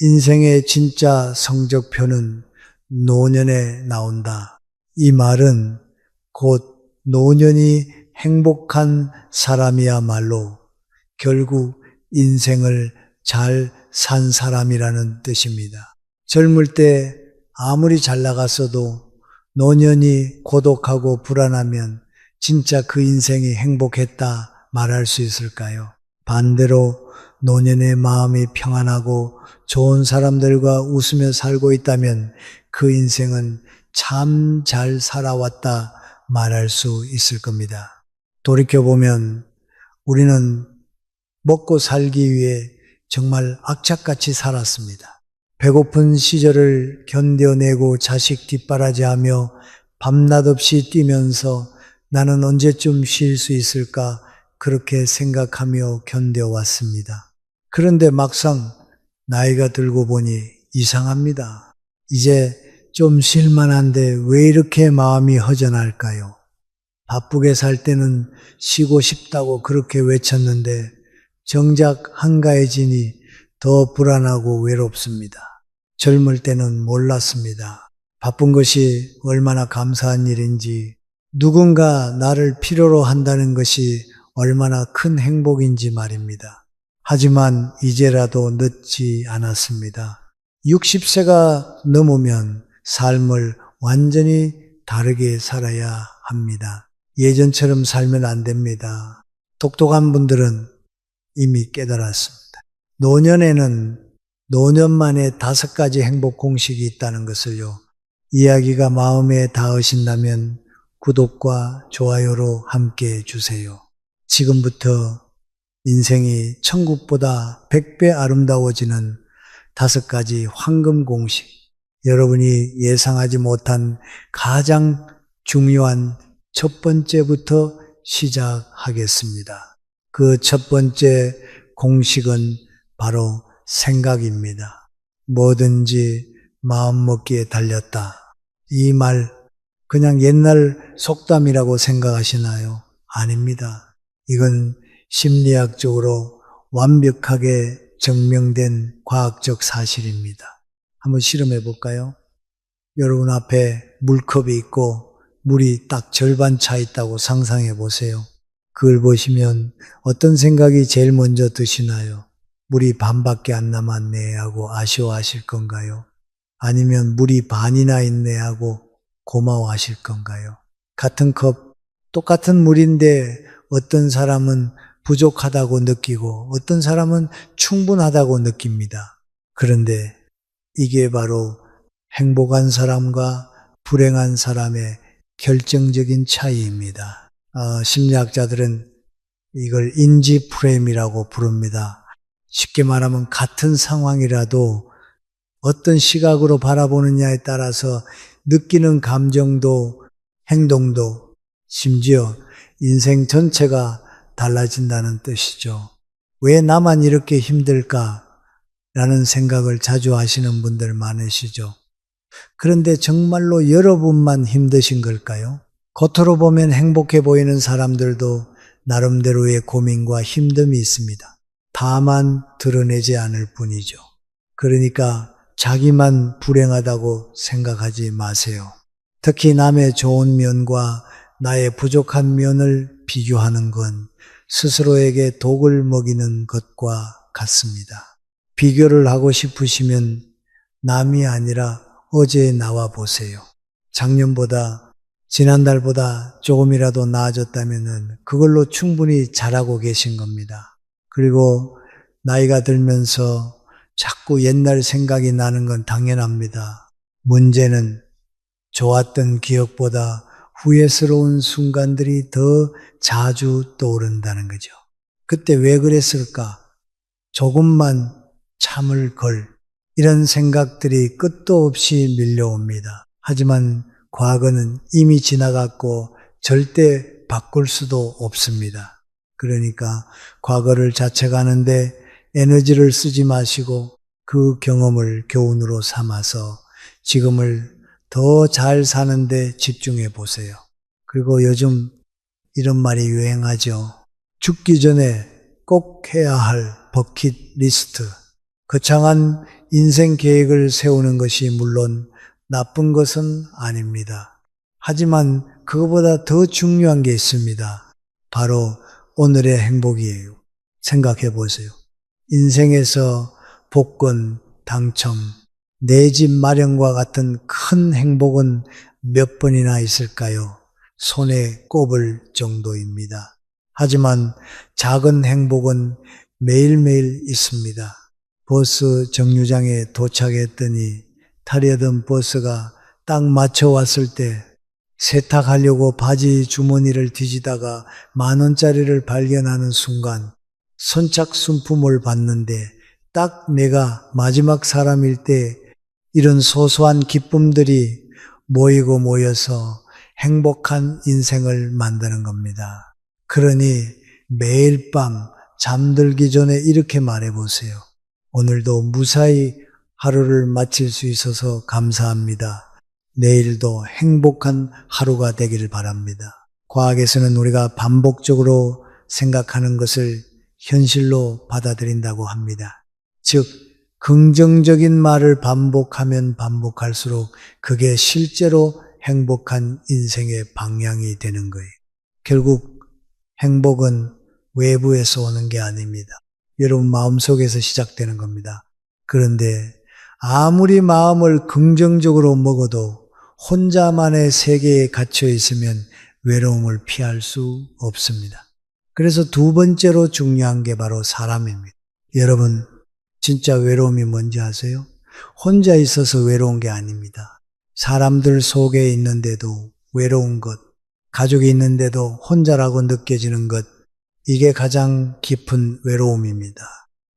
인생의 진짜 성적표는 노년에 나온다. 이 말은 곧 노년이 행복한 사람이야말로 결국 인생을 잘 산 사람이라는 뜻입니다. 젊을 때 아무리 잘 나갔어도 노년이 고독하고 불안하면 진짜 그 인생이 행복했다 말할 수 있을까요? 반대로 노년의 마음이 평안하고 좋은 사람들과 웃으며 살고 있다면 그 인생은 참 잘 살아왔다 말할 수 있을 겁니다. 돌이켜보면 우리는 먹고 살기 위해 정말 악착같이 살았습니다. 배고픈 시절을 견뎌내고 자식 뒷바라지하며 밤낮 없이 뛰면서 나는 언제쯤 쉴 수 있을까 그렇게 생각하며 견뎌왔습니다. 그런데 막상 나이가 들고 보니 이상합니다. 이제 좀 쉴만한데 왜 이렇게 마음이 허전할까요? 바쁘게 살 때는 쉬고 싶다고 그렇게 외쳤는데 정작 한가해지니 더 불안하고 외롭습니다. 젊을 때는 몰랐습니다. 바쁜 것이 얼마나 감사한 일인지, 누군가 나를 필요로 한다는 것이 얼마나 큰 행복인지 말입니다. 하지만 이제라도 늦지 않았습니다. 60세가 넘으면 삶을 완전히 다르게 살아야 합니다. 예전처럼 살면 안 됩니다. 똑똑한 분들은 이미 깨달았습니다. 노년에는 노년만의 5가지 행복 공식이 있다는 것을요. 이야기가 마음에 닿으신다면 구독과 좋아요로 함께 해주세요. 지금부터 인생이 천국보다 100배 아름다워지는 5가지 황금 공식, 여러분이 예상하지 못한 가장 중요한 첫 번째부터 시작하겠습니다. 그 첫 번째 공식은 바로 생각입니다. 뭐든지 마음먹기에 달렸다. 이 말 그냥 옛날 속담이라고 생각하시나요? 아닙니다. 이건 심리학적으로 완벽하게 증명된 과학적 사실입니다. 한번 실험해 볼까요? 여러분 앞에 물컵이 있고 물이 딱 절반 차 있다고 상상해 보세요. 그걸 보시면 어떤 생각이 제일 먼저 드시나요? 물이 반밖에 안 남았네 하고 아쉬워하실 건가요? 아니면 물이 반이나 있네 하고 고마워하실 건가요? 같은 컵, 똑같은 물인데 어떤 사람은 부족하다고 느끼고 어떤 사람은 충분하다고 느낍니다. 그런데 이게 바로 행복한 사람과 불행한 사람의 결정적인 차이입니다. 심리학자들은 이걸 인지 프레임이라고 부릅니다. 쉽게 말하면 같은 상황이라도 어떤 시각으로 바라보느냐에 따라서 느끼는 감정도 행동도 심지어 인생 전체가 달라진다는 뜻이죠. 왜 나만 이렇게 힘들까? 라는 생각을 자주 하시는 분들 많으시죠. 그런데 정말로 여러분만 힘드신 걸까요? 겉으로 보면 행복해 보이는 사람들도 나름대로의 고민과 힘듦이 있습니다. 다만 드러내지 않을 뿐이죠. 그러니까 자기만 불행하다고 생각하지 마세요. 특히 남의 좋은 면과 나의 부족한 면을 비교하는 건 스스로에게 독을 먹이는 것과 같습니다. 비교를 하고 싶으시면 남이 아니라 어제 나와 보세요. 작년보다 지난달보다 조금이라도 나아졌다면 그걸로 충분히 잘하고 계신 겁니다. 그리고 나이가 들면서 자꾸 옛날 생각이 나는 건 당연합니다. 문제는 좋았던 기억보다 후회스러운 순간들이 더 자주 떠오른다는 거죠. 그때 왜 그랬을까? 조금만 참을 걸. 이런 생각들이 끝도 없이 밀려옵니다. 하지만 과거는 이미 지나갔고 절대 바꿀 수도 없습니다. 그러니까 과거를 자책하는데 에너지를 쓰지 마시고 그 경험을 교훈으로 삼아서 지금을 더 잘 사는데 집중해 보세요. 그리고 요즘 이런 말이 유행하죠. 죽기 전에 꼭 해야 할 버킷리스트. 거창한 인생 계획을 세우는 것이 물론 나쁜 것은 아닙니다. 하지만 그것보다 더 중요한 게 있습니다. 바로 오늘의 행복이에요. 생각해 보세요. 인생에서 복권, 당첨, 내 집 마련과 같은 큰 행복은 몇 번이나 있을까요? 손에 꼽을 정도입니다. 하지만 작은 행복은 매일매일 있습니다. 버스 정류장에 도착했더니 타려던 버스가 딱 맞춰 왔을 때 세탁하려고 바지 주머니를 뒤지다가 10,000원짜리를 발견하는 순간 선착순품을 봤는데 딱 내가 마지막 사람일 때 이런 소소한 기쁨들이 모이고 모여서 행복한 인생을 만드는 겁니다. 그러니 매일 밤 잠들기 전에 이렇게 말해보세요. 오늘도 무사히 하루를 마칠 수 있어서 감사합니다. 내일도 행복한 하루가 되기를 바랍니다. 과학에서는 우리가 반복적으로 생각하는 것을 현실로 받아들인다고 합니다. 즉, 긍정적인 말을 반복하면 반복할수록 그게 실제로 행복한 인생의 방향이 되는 거예요. 결국 행복은 외부에서 오는 게 아닙니다. 여러분 마음속에서 시작되는 겁니다. 그런데 아무리 마음을 긍정적으로 먹어도 혼자만의 세계에 갇혀 있으면 외로움을 피할 수 없습니다. 그래서 두 번째로 중요한 게 바로 사람입니다. 여러분 진짜 외로움이 뭔지 아세요? 혼자 있어서 외로운 게 아닙니다. 사람들 속에 있는데도 외로운 것, 가족이 있는데도 혼자라고 느껴지는 것, 이게 가장 깊은 외로움입니다.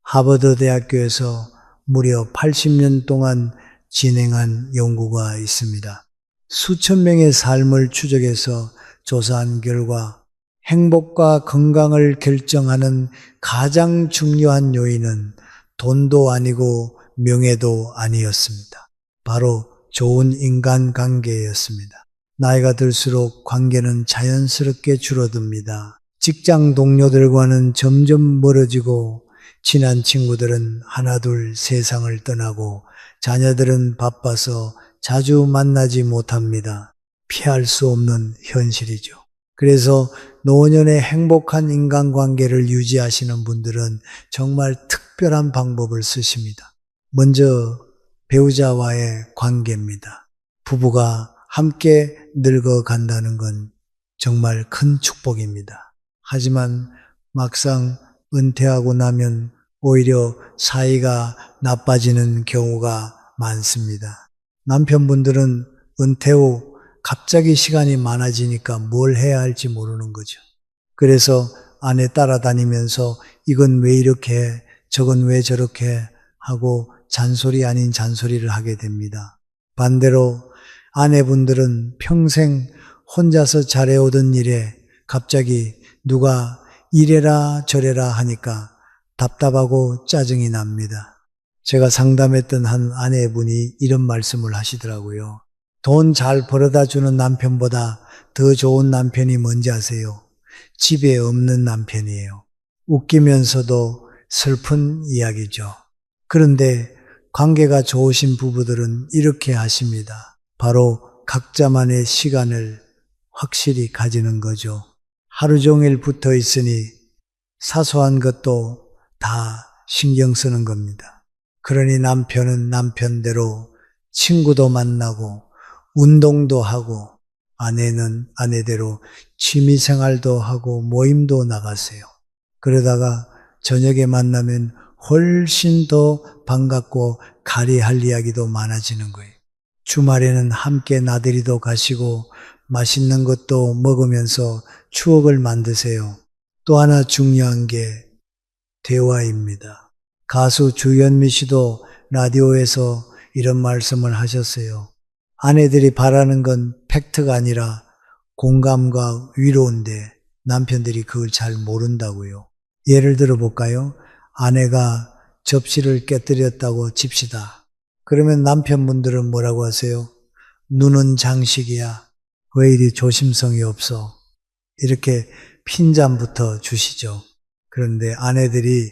하버드 대학교에서 무려 80년 동안 진행한 연구가 있습니다. 수천 명의 삶을 추적해서 조사한 결과 행복과 건강을 결정하는 가장 중요한 요인은 돈도 아니고 명예도 아니었습니다. 바로 좋은 인간관계였습니다. 나이가 들수록 관계는 자연스럽게 줄어듭니다. 직장 동료들과는 점점 멀어지고 친한 친구들은 하나둘 세상을 떠나고 자녀들은 바빠서 자주 만나지 못합니다. 피할 수 없는 현실이죠. 그래서 노년의 행복한 인간관계를 유지하시는 분들은 정말 특별한 방법을 쓰십니다. 먼저 배우자와의 관계입니다. 부부가 함께 늙어간다는 건 정말 큰 축복입니다. 하지만 막상 은퇴하고 나면 오히려 사이가 나빠지는 경우가 많습니다. 남편분들은 은퇴 후 갑자기 시간이 많아지니까 뭘 해야 할지 모르는 거죠. 그래서 아내 따라다니면서 이건 왜 이렇게 해, 저건 왜 저렇게 해 하고 잔소리 아닌 잔소리를 하게 됩니다. 반대로 아내분들은 평생 혼자서 잘해오던 일에 갑자기 누가 이래라 저래라 하니까 답답하고 짜증이 납니다. 제가 상담했던 한 아내분이 이런 말씀을 하시더라고요. 돈 잘 벌어다 주는 남편보다 더 좋은 남편이 뭔지 아세요? 집에 없는 남편이에요. 웃기면서도 슬픈 이야기죠. 그런데 관계가 좋으신 부부들은 이렇게 하십니다. 바로 각자만의 시간을 확실히 가지는 거죠. 하루 종일 붙어 있으니 사소한 것도 다 신경 쓰는 겁니다. 그러니 남편은 남편대로 친구도 만나고 운동도 하고 아내는 아내대로 취미생활도 하고 모임도 나가세요. 그러다가 저녁에 만나면 훨씬 더 반갑고 가리할 이야기도 많아지는 거예요. 주말에는 함께 나들이도 가시고 맛있는 것도 먹으면서 추억을 만드세요. 또 하나 중요한 게 대화입니다. 가수 주현미 씨도 라디오에서 이런 말씀을 하셨어요. 아내들이 바라는 건 팩트가 아니라 공감과 위로인데 남편들이 그걸 잘 모른다고요. 예를 들어 볼까요? 아내가 접시를 깨뜨렸다고 칩시다. 그러면 남편분들은 뭐라고 하세요? 눈은 장식이야. 왜 이리 조심성이 없어? 이렇게 핀잔부터 주시죠. 그런데 아내들이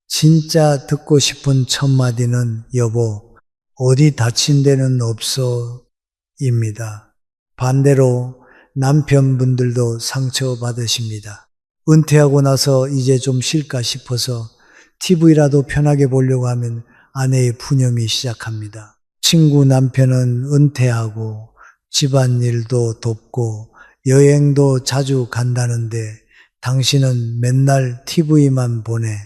진짜 듣고 싶은 첫 마디는 여보, 어디 다친 데는 없어 입니다. 반대로 남편분들도 상처받으십니다. 은퇴하고 나서 이제 좀 쉴까 싶어서 TV라도 편하게 보려고 하면 아내의 푸념이 시작합니다. 친구 남편은 은퇴하고 집안일도 돕고 여행도 자주 간다는데 당신은 맨날 TV만 보내.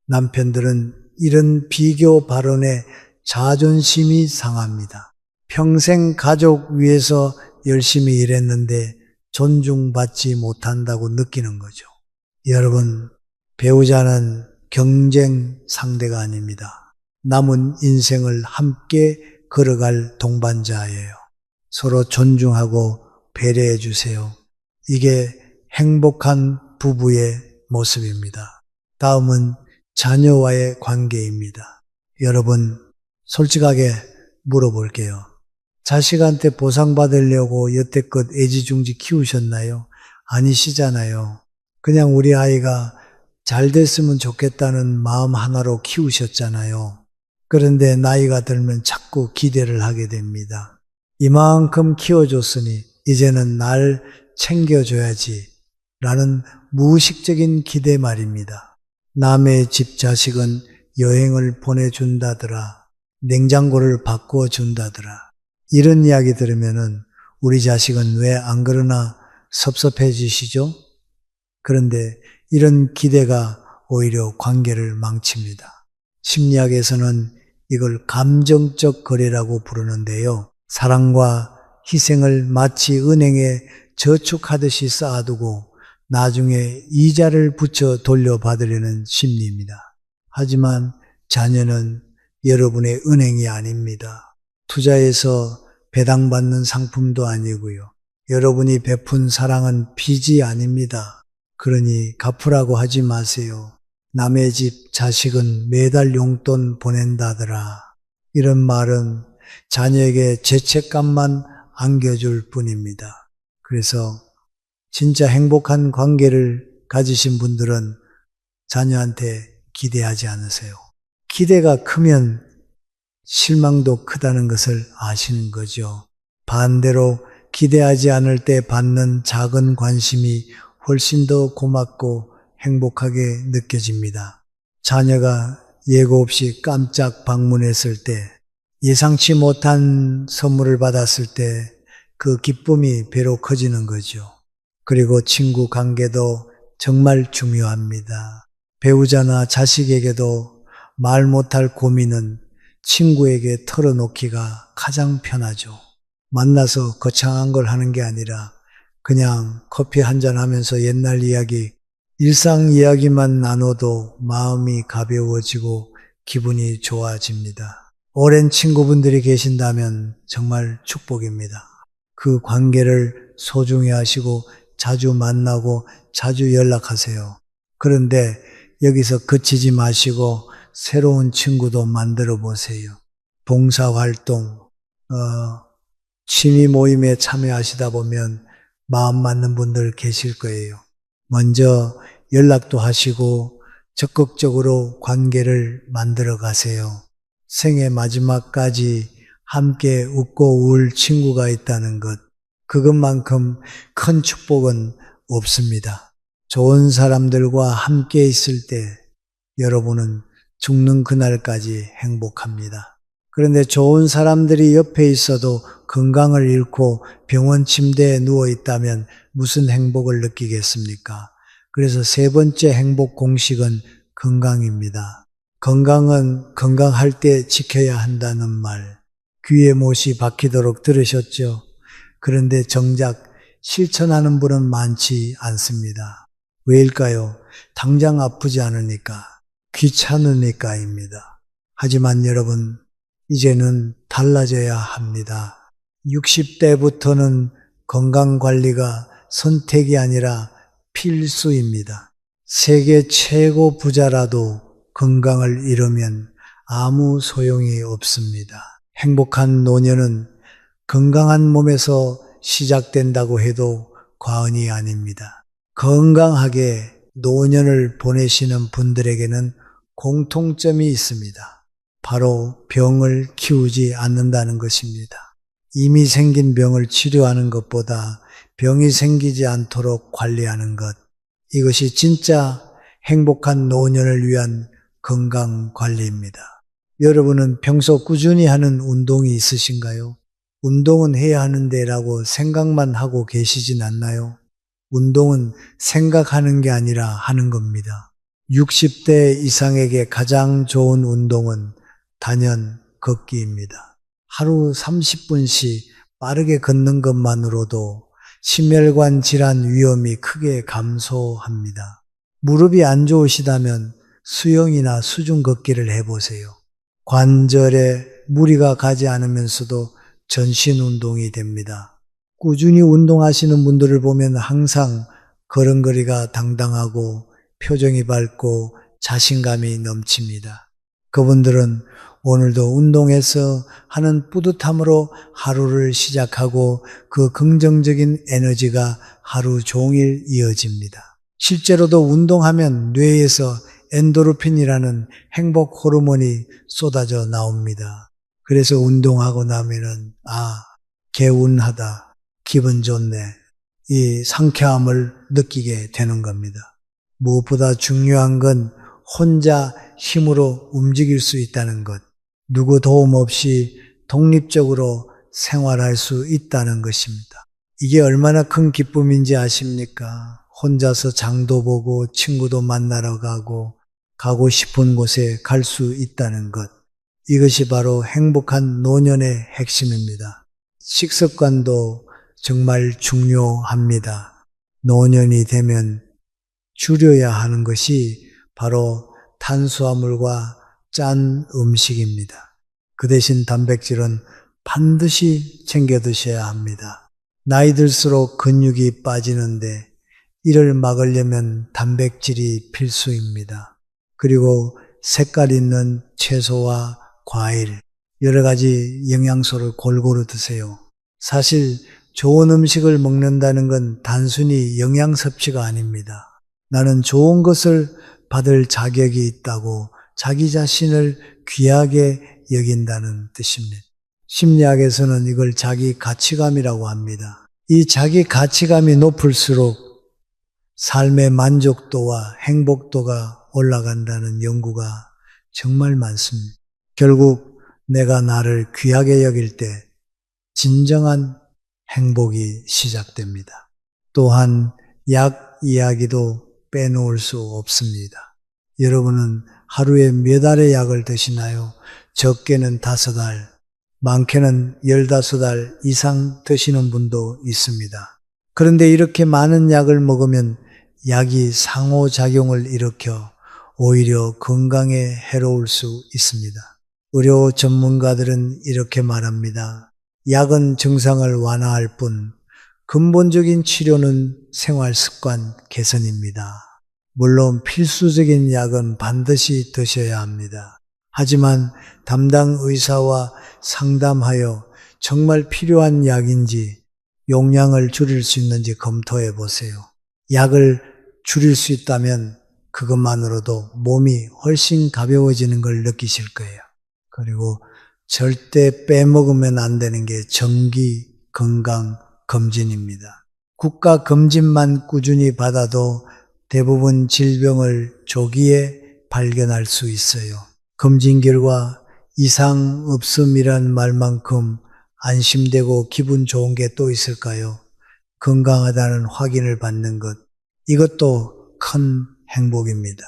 남편들은 이런 비교 발언에 자존심이 상합니다. 평생 가족 위해서 열심히 일했는데 존중받지 못한다고 느끼는 거죠. 여러분, 배우자는 경쟁 상대가 아닙니다. 남은 인생을 함께 걸어갈 동반자예요. 서로 존중하고 배려해 주세요. 이게 행복한 부부의 모습입니다. 다음은 자녀와의 관계입니다. 여러분, 솔직하게 물어볼게요. 자식한테 보상받으려고 여태껏 애지중지 키우셨나요? 아니시잖아요. 그냥 우리 아이가 잘 됐으면 좋겠다는 마음 하나로 키우셨잖아요. 그런데 나이가 들면 자꾸 기대를 하게 됩니다. 이만큼 키워줬으니 이제는 날 챙겨줘야지 라는 무의식적인 기대 말입니다. 남의 집 자식은 여행을 보내준다더라. 냉장고를 바꿔준다더라. 이런 이야기 들으면은 우리 자식은 왜 안 그러나 섭섭해지시죠? 그런데 이런 기대가 오히려 관계를 망칩니다. 심리학에서는 이걸 감정적 거래라고 부르는데요. 사랑과 희생을 마치 은행에 저축하듯이 쌓아두고 나중에 이자를 붙여 돌려받으려는 심리입니다. 하지만 자녀는 여러분의 은행이 아닙니다. 투자해서 배당받는 상품도 아니고요. 여러분이 베푼 사랑은 빚이 아닙니다. 그러니 갚으라고 하지 마세요. 남의 집 자식은 매달 용돈 보낸다더라. 이런 말은 자녀에게 죄책감만 안겨줄 뿐입니다. 그래서 진짜 행복한 관계를 가지신 분들은 자녀한테 기대하지 않으세요. 기대가 크면 실망도 크다는 것을 아시는 거죠. 반대로 기대하지 않을 때 받는 작은 관심이 훨씬 더 고맙고 행복하게 느껴집니다. 자녀가 예고 없이 깜짝 방문했을 때, 예상치 못한 선물을 받았을 때 그 기쁨이 배로 커지는 거죠. 그리고 친구 관계도 정말 중요합니다. 배우자나 자식에게도 말 못할 고민은 친구에게 털어놓기가 가장 편하죠. 만나서 거창한 걸 하는 게 아니라 그냥 커피 한잔 하면서 옛날 이야기, 일상 이야기만 나눠도 마음이 가벼워지고 기분이 좋아집니다. 오랜 친구분들이 계신다면 정말 축복입니다. 그 관계를 소중히 하시고 자주 만나고 자주 연락하세요. 그런데 여기서 그치지 마시고 새로운 친구도 만들어 보세요. 봉사활동, 취미 모임에 참여하시다 보면 마음 맞는 분들 계실 거예요. 먼저 연락도 하시고 적극적으로 관계를 만들어 가세요. 생애 마지막까지 함께 웃고 울 친구가 있다는 것, 그것만큼 큰 축복은 없습니다. 좋은 사람들과 함께 있을 때 여러분은 죽는 그날까지 행복합니다. 그런데 좋은 사람들이 옆에 있어도 건강을 잃고 병원 침대에 누워 있다면 무슨 행복을 느끼겠습니까? 그래서 세 번째 행복 공식은 건강입니다. 건강은 건강할 때 지켜야 한다는 말, 귀에 못이 박히도록 들으셨죠? 그런데 정작 실천하는 분은 많지 않습니다. 왜일까요? 당장 아프지 않으니까, 귀찮으니까입니다. 하지만 여러분, 이제는 달라져야 합니다. 60대부터는 건강관리가 선택이 아니라 필수입니다. 세계 최고 부자라도 건강을 잃으면 아무 소용이 없습니다. 행복한 노년은 건강한 몸에서 시작된다고 해도 과언이 아닙니다. 건강하게 노년을 보내시는 분들에게는 공통점이 있습니다. 바로 병을 키우지 않는다는 것입니다. 이미 생긴 병을 치료하는 것보다 병이 생기지 않도록 관리하는 것, 이것이 진짜 행복한 노년을 위한 건강관리입니다. 여러분은 평소 꾸준히 하는 운동이 있으신가요? 운동은 해야 하는데라고 생각만 하고 계시진 않나요? 운동은 생각하는 게 아니라 하는 겁니다. 60대 이상에게 가장 좋은 운동은 단연 걷기입니다. 하루 30분씩 빠르게 걷는 것만으로도 심혈관 질환 위험이 크게 감소합니다. 무릎이 안 좋으시다면 수영이나 수중 걷기를 해보세요. 관절에 무리가 가지 않으면서도 전신 운동이 됩니다. 꾸준히 운동하시는 분들을 보면 항상 걸음걸이가 당당하고 표정이 밝고 자신감이 넘칩니다. 그분들은 오늘도 운동해서 하는 뿌듯함으로 하루를 시작하고 그 긍정적인 에너지가 하루 종일 이어집니다. 실제로도 운동하면 뇌에서 엔도르핀이라는 행복 호르몬이 쏟아져 나옵니다. 그래서 운동하고 나면은 개운하다, 기분 좋네, 이 상쾌함을 느끼게 되는 겁니다. 무엇보다 중요한 건 혼자 힘으로 움직일 수 있다는 것, 누구 도움 없이 독립적으로 생활할 수 있다는 것입니다. 이게 얼마나 큰 기쁨인지 아십니까? 혼자서 장도 보고 친구도 만나러 가고 싶은 곳에 갈 수 있다는 것. 이것이 바로 행복한 노년의 핵심입니다. 식습관도 정말 중요합니다. 노년이 되면 줄여야 하는 것이 바로 탄수화물과 짠 음식입니다. 그 대신 단백질은 반드시 챙겨 드셔야 합니다. 나이 들수록 근육이 빠지는데 이를 막으려면 단백질이 필수입니다. 그리고 색깔 있는 채소와 과일, 여러 가지 영양소를 골고루 드세요. 사실 좋은 음식을 먹는다는 건 단순히 영양 섭취가 아닙니다. 나는 좋은 것을 받을 자격이 있다고 자기 자신을 귀하게 여긴다는 뜻입니다. 심리학에서는 이걸 자기 가치감이라고 합니다. 이 자기 가치감이 높을수록 삶의 만족도와 행복도가 올라간다는 연구가 정말 많습니다. 결국 내가 나를 귀하게 여길 때 진정한 행복이 시작됩니다. 또한 약 이야기도 빼놓을 수 없습니다. 여러분은 하루에 몇 알의 약을 드시나요? 적게는 5알, 많게는 15알 이상 드시는 분도 있습니다. 그런데 이렇게 많은 약을 먹으면 약이 상호작용을 일으켜 오히려 건강에 해로울 수 있습니다. 의료 전문가들은 이렇게 말합니다. 약은 증상을 완화할 뿐 근본적인 치료는 생활습관 개선입니다. 물론 필수적인 약은 반드시 드셔야 합니다. 하지만 담당 의사와 상담하여 정말 필요한 약인지 용량을 줄일 수 있는지 검토해 보세요. 약을 줄일 수 있다면 그것만으로도 몸이 훨씬 가벼워지는 걸 느끼실 거예요. 그리고 절대 빼먹으면 안 되는 게 정기 건강 검진입니다. 국가 검진만 꾸준히 받아도 대부분 질병을 조기에 발견할 수 있어요. 검진 결과 이상 없음이란 말만큼 안심되고 기분 좋은 게 또 있을까요? 건강하다는 확인을 받는 것. 이것도 큰 행복입니다.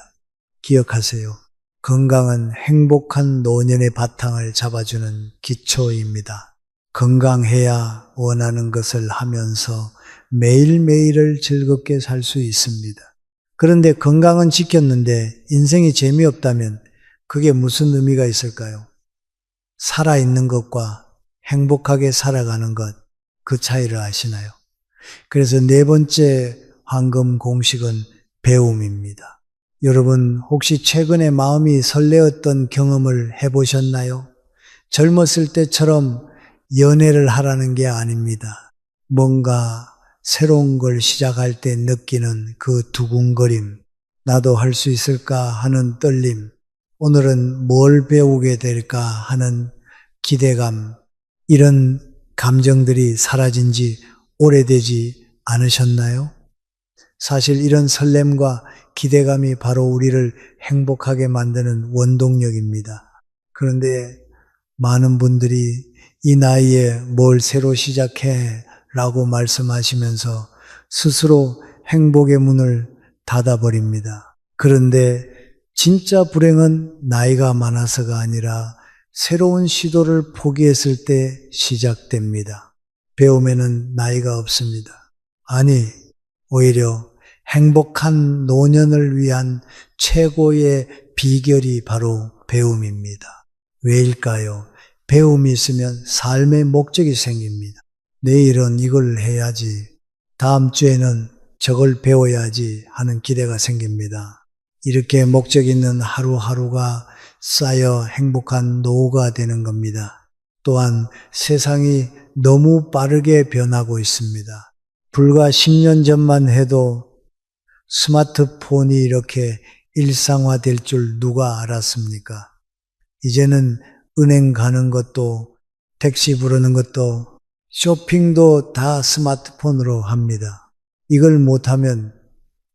기억하세요. 건강은 행복한 노년의 바탕을 잡아주는 기초입니다. 건강해야 원하는 것을 하면서 매일매일을 즐겁게 살 수 있습니다. 그런데 건강은 지켰는데 인생이 재미없다면 그게 무슨 의미가 있을까요? 살아있는 것과 행복하게 살아가는 것, 그 차이를 아시나요? 그래서 4번째 황금 공식은 배움입니다. 여러분 혹시 최근에 마음이 설레었던 경험을 해보셨나요? 젊었을 때처럼 연애를 하라는 게 아닙니다. 뭔가 새로운 걸 시작할 때 느끼는 그 두근거림, 나도 할 수 있을까 하는 떨림, 오늘은 뭘 배우게 될까 하는 기대감, 이런 감정들이 사라진 지 오래되지 않으셨나요? 사실 이런 설렘과 기대감이 바로 우리를 행복하게 만드는 원동력입니다. 그런데 많은 분들이 이 나이에 뭘 새로 시작해 라고 말씀하시면서 스스로 행복의 문을 닫아버립니다. 그런데 진짜 불행은 나이가 많아서가 아니라 새로운 시도를 포기했을 때 시작됩니다. 배움에는 나이가 없습니다. 아니, 오히려 행복한 노년을 위한 최고의 비결이 바로 배움입니다. 왜일까요? 배움이 있으면 삶의 목적이 생깁니다. 내일은 이걸 해야지, 다음 주에는 저걸 배워야지 하는 기대가 생깁니다. 이렇게 목적 있는 하루하루가 쌓여 행복한 노후가 되는 겁니다. 또한 세상이 너무 빠르게 변하고 있습니다. 불과 10년 전만 해도 스마트폰이 이렇게 일상화될 줄 누가 알았습니까? 이제는 은행 가는 것도, 택시 부르는 것도, 쇼핑도 다 스마트폰으로 합니다. 이걸 못하면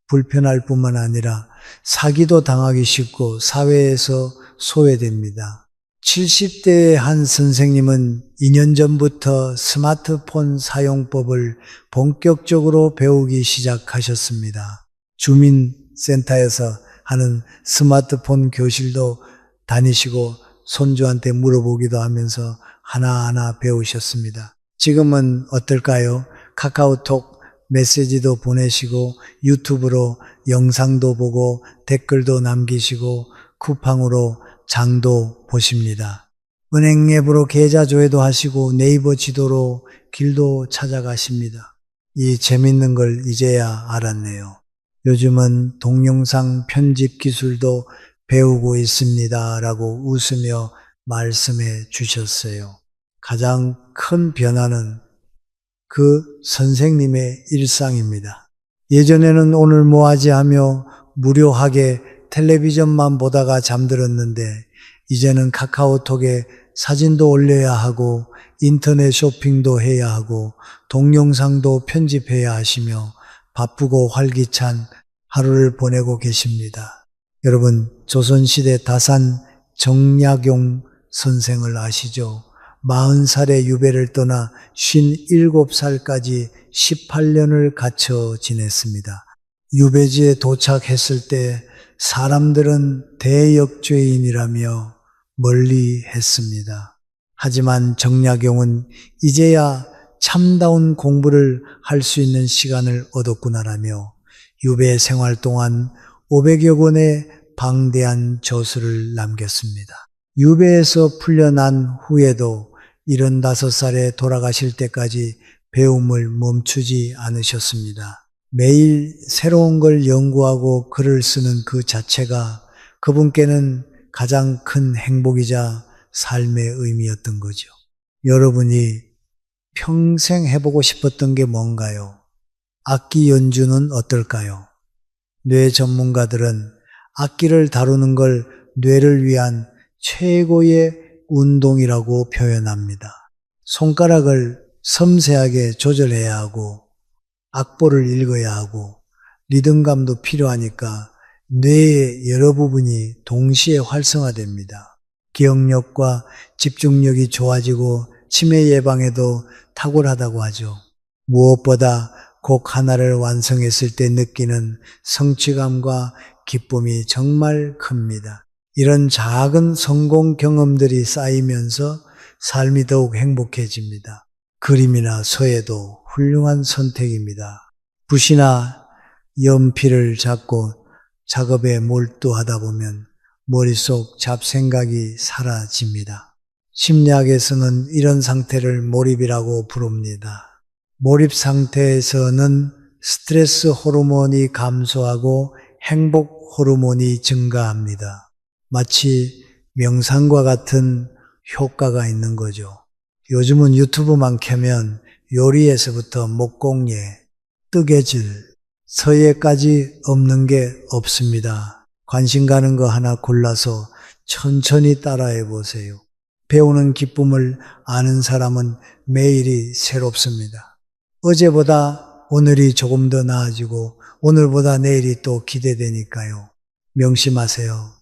불편할 뿐만 아니라 사기도 당하기 쉽고 사회에서 소외됩니다. 70대의 한 선생님은 2년 전부터 스마트폰 사용법을 본격적으로 배우기 시작하셨습니다. 주민센터에서 하는 스마트폰 교실도 다니시고 손주한테 물어보기도 하면서 하나하나 배우셨습니다. 지금은 어떨까요? 카카오톡 메시지도 보내시고 유튜브로 영상도 보고 댓글도 남기시고 쿠팡으로 장도 보십니다. 은행 앱으로 계좌 조회도 하시고 네이버 지도로 길도 찾아가십니다. 이 재밌는 걸 이제야 알았네요. 요즘은 동영상 편집 기술도 배우고 있습니다 라고 웃으며 말씀해 주셨어요. 가장 큰 변화는 그 선생님의 일상입니다. 예전에는 오늘 뭐 하지 하며 무료하게 텔레비전만 보다가 잠들었는데 이제는 카카오톡에 사진도 올려야 하고 인터넷 쇼핑도 해야 하고 동영상도 편집해야 하시며 바쁘고 활기찬 하루를 보내고 계십니다. 여러분, 조선시대 다산 정약용 선생을 아시죠? 40살에 유배를 떠나 57살까지 18년을 갇혀 지냈습니다. 유배지에 도착했을 때 사람들은 대역죄인이라며 멀리 했습니다. 하지만 정약용은 이제야 참다운 공부를 할 수 있는 시간을 얻었구나라며 유배 생활 동안 500여 권의 방대한 저술을 남겼습니다. 유배에서 풀려난 후에도 75살에 돌아가실 때까지 배움을 멈추지 않으셨습니다. 매일 새로운 걸 연구하고 글을 쓰는 그 자체가 그분께는 가장 큰 행복이자 삶의 의미였던 거죠. 여러분이 평생 해보고 싶었던 게 뭔가요? 악기 연주는 어떨까요? 뇌 전문가들은 악기를 다루는 걸 뇌를 위한 최고의 운동이라고 표현합니다. 손가락을 섬세하게 조절해야 하고 악보를 읽어야 하고 리듬감도 필요하니까 뇌의 여러 부분이 동시에 활성화됩니다. 기억력과 집중력이 좋아지고 치매 예방에도 탁월하다고 하죠. 무엇보다 곡 하나를 완성했을 때 느끼는 성취감과 기쁨이 정말 큽니다. 이런 작은 성공 경험들이 쌓이면서 삶이 더욱 행복해집니다. 그림이나 서예도 훌륭한 선택입니다. 붓이나 연필을 잡고 작업에 몰두하다 보면 머릿속 잡생각이 사라집니다. 심리학에서는 이런 상태를 몰입이라고 부릅니다. 몰입 상태에서는 스트레스 호르몬이 감소하고 행복 호르몬이 증가합니다. 마치 명상과 같은 효과가 있는 거죠. 요즘은 유튜브만 켜면 요리에서부터 목공예, 뜨개질, 서예까지 없는 게 없습니다. 관심 가는 거 하나 골라서 천천히 따라해 보세요. 배우는 기쁨을 아는 사람은 매일이 새롭습니다. 어제보다 오늘이 조금 더 나아지고 오늘보다 내일이 또 기대되니까요. 명심하세요.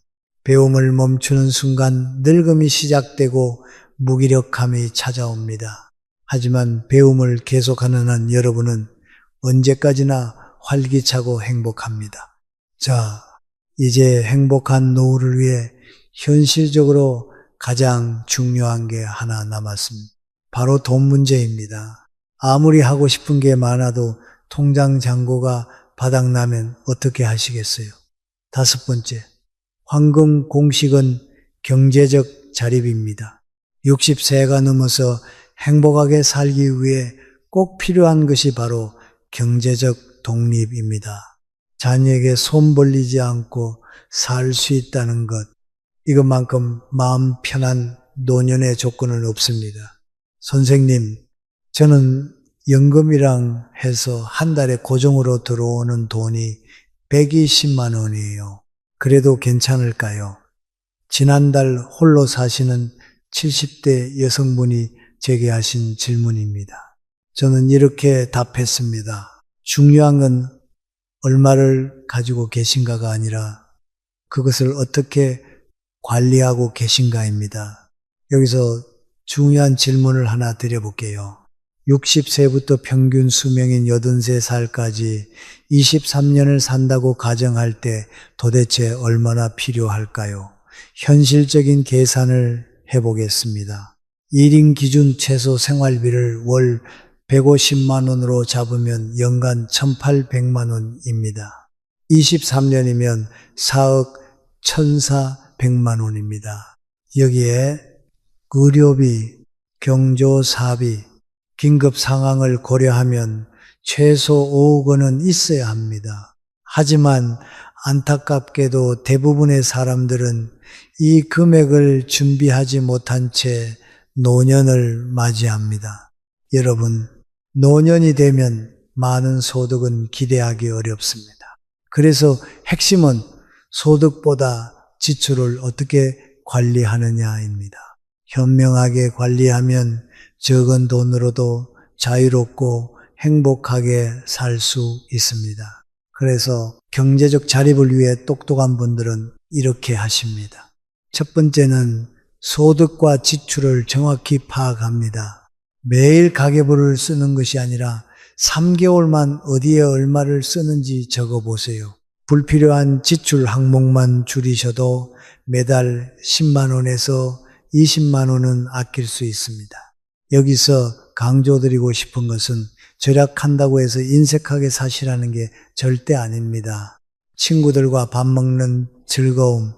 배움을 멈추는 순간 늙음이 시작되고 무기력함이 찾아옵니다. 하지만 배움을 계속하는 한 여러분은 언제까지나 활기차고 행복합니다. 자, 이제 행복한 노후를 위해 현실적으로 가장 중요한 게 하나 남았습니다. 바로 돈 문제입니다. 아무리 하고 싶은 게 많아도 통장 잔고가 바닥나면 어떻게 하시겠어요? 5번째, 황금 공식은 경제적 자립입니다. 60세가 넘어서 행복하게 살기 위해 꼭 필요한 것이 바로 경제적 독립입니다. 자녀에게 손 벌리지 않고 살 수 있다는 것, 이것만큼 마음 편한 노년의 조건은 없습니다. 선생님, 저는 연금이랑 해서 한 달에 고정으로 들어오는 돈이 120만 원이에요. 그래도 괜찮을까요? 지난달 홀로 사시는 70대 여성분이 제게 하신 질문입니다. 저는 이렇게 답했습니다. 중요한 건 얼마를 가지고 계신가가 아니라 그것을 어떻게 관리하고 계신가입니다. 여기서 중요한 질문을 하나 드려볼게요. 60세부터 평균 수명인 83살까지 23년을 산다고 가정할 때 도대체 얼마나 필요할까요? 현실적인 계산을 해보겠습니다. 1인 기준 최소 생활비를 월 150만 원으로 잡으면 연간 1,800만 원입니다. 23년이면 4억 1,400만 원입니다. 여기에 의료비, 경조사비, 긴급 상황을 고려하면 최소 5억 원은 있어야 합니다. 하지만 안타깝게도 대부분의 사람들은 이 금액을 준비하지 못한 채 노년을 맞이합니다. 여러분, 노년이 되면 많은 소득은 기대하기 어렵습니다. 그래서 핵심은 소득보다 지출을 어떻게 관리하느냐입니다. 현명하게 관리하면 적은 돈으로도 자유롭고 행복하게 살 수 있습니다. 그래서 경제적 자립을 위해 똑똑한 분들은 이렇게 하십니다. 첫 번째는 소득과 지출을 정확히 파악합니다. 매일 가계부를 쓰는 것이 아니라 3개월만 어디에 얼마를 쓰는지 적어보세요. 불필요한 지출 항목만 줄이셔도 매달 10만 원에서 20만 원은 아낄 수 있습니다. 여기서 강조드리고 싶은 것은 절약한다고 해서 인색하게 사시라는 게 절대 아닙니다. 친구들과 밥 먹는 즐거움,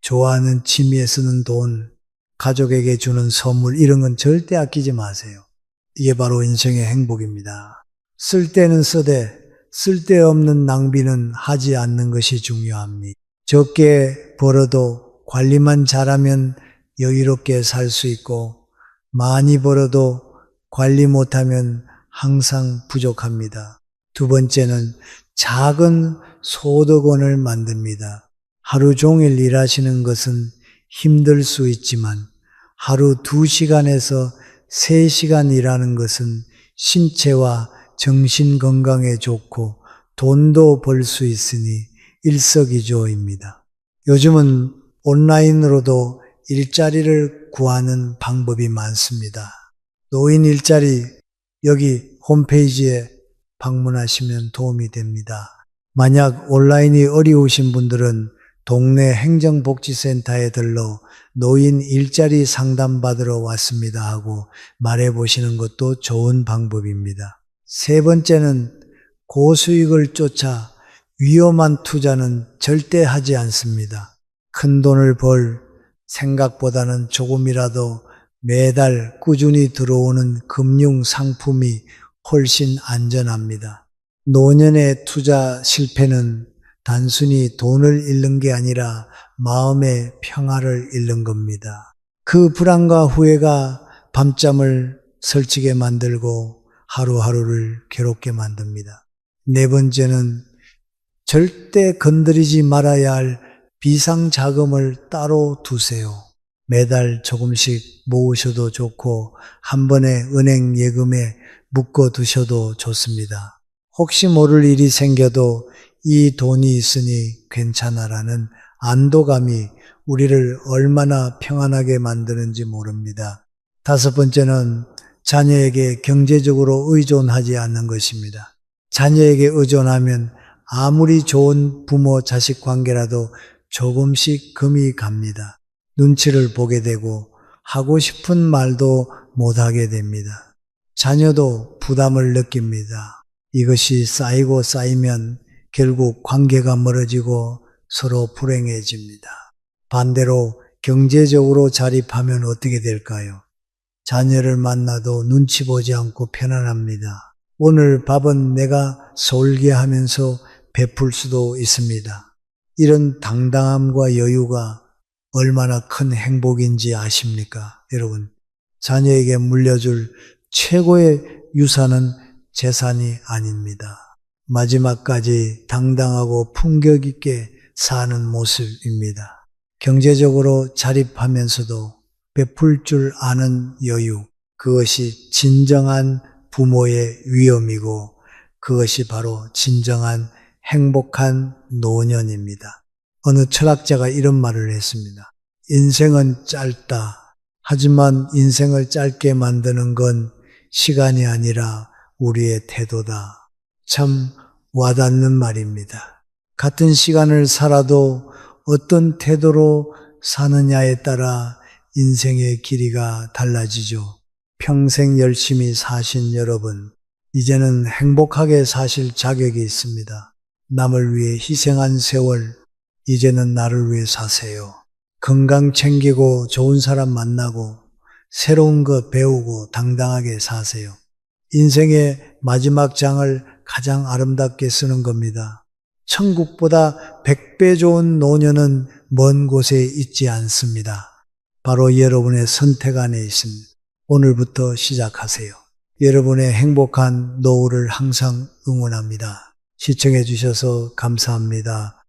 좋아하는 취미에 쓰는 돈, 가족에게 주는 선물 이런 건 절대 아끼지 마세요. 이게 바로 인생의 행복입니다. 쓸 때는 쓰되 쓸데없는 낭비는 하지 않는 것이 중요합니다. 적게 벌어도 관리만 잘하면 여유롭게 살 수 있고 많이 벌어도 관리 못하면 항상 부족합니다. 두 번째는 작은 소득원을 만듭니다. 하루 종일 일하시는 것은 힘들 수 있지만 하루 2시간에서 3시간 일하는 것은 신체와 정신 건강에 좋고 돈도 벌 수 있으니 일석이조입니다. 요즘은 온라인으로도 일자리를 구하는 방법이 많습니다. 노인 일자리 여기 홈페이지에 방문하시면 도움이 됩니다. 만약 온라인이 어려우신 분들은 동네 행정복지센터에 들러 노인 일자리 상담받으러 왔습니다 하고 말해보시는 것도 좋은 방법입니다. 세 번째는 고수익을 쫓아 위험한 투자는 절대 하지 않습니다. 큰 돈을 벌 생각보다는 조금이라도 매달 꾸준히 들어오는 금융 상품이 훨씬 안전합니다. 노년의 투자 실패는 단순히 돈을 잃는 게 아니라 마음의 평화를 잃는 겁니다. 그 불안과 후회가 밤잠을 설치게 만들고 하루하루를 괴롭게 만듭니다. 네 번째는 절대 건드리지 말아야 할 비상자금을 따로 두세요. 매달 조금씩 모으셔도 좋고 한 번에 은행 예금에 묶어 두셔도 좋습니다. 혹시 모를 일이 생겨도 이 돈이 있으니 괜찮아라는 안도감이 우리를 얼마나 평안하게 만드는지 모릅니다. 다섯 번째는 자녀에게 경제적으로 의존하지 않는 것입니다. 자녀에게 의존하면 아무리 좋은 부모 자식 관계라도 조금씩 금이 갑니다. 눈치를 보게 되고 하고 싶은 말도 못하게 됩니다. 자녀도 부담을 느낍니다. 이것이 쌓이고 쌓이면 결국 관계가 멀어지고 서로 불행해집니다. 반대로 경제적으로 자립하면 어떻게 될까요? 자녀를 만나도 눈치 보지 않고 편안합니다. 오늘 밥은 내가 쏠게 하면서 베풀 수도 있습니다. 이런 당당함과 여유가 얼마나 큰 행복인지 아십니까? 여러분, 자녀에게 물려줄 최고의 유산은 재산이 아닙니다. 마지막까지 당당하고 품격 있게 사는 모습입니다. 경제적으로 자립하면서도 베풀 줄 아는 여유, 그것이 진정한 부모의 위엄이고 그것이 바로 진정한 행복한 노년입니다. 어느 철학자가 이런 말을 했습니다. 인생은 짧다. 하지만 인생을 짧게 만드는 건 시간이 아니라 우리의 태도다. 참 와닿는 말입니다. 같은 시간을 살아도 어떤 태도로 사느냐에 따라 인생의 길이가 달라지죠. 평생 열심히 사신 여러분, 이제는 행복하게 사실 자격이 있습니다. 남을 위해 희생한 세월, 이제는 나를 위해 사세요. 건강 챙기고 좋은 사람 만나고 새로운 것 배우고 당당하게 사세요. 인생의 마지막 장을 가장 아름답게 쓰는 겁니다. 천국보다 100배 좋은 노년은 먼 곳에 있지 않습니다. 바로 여러분의 선택 안에 있습니다. 오늘부터 시작하세요. 여러분의 행복한 노후를 항상 응원합니다. 시청해 주셔서 감사합니다.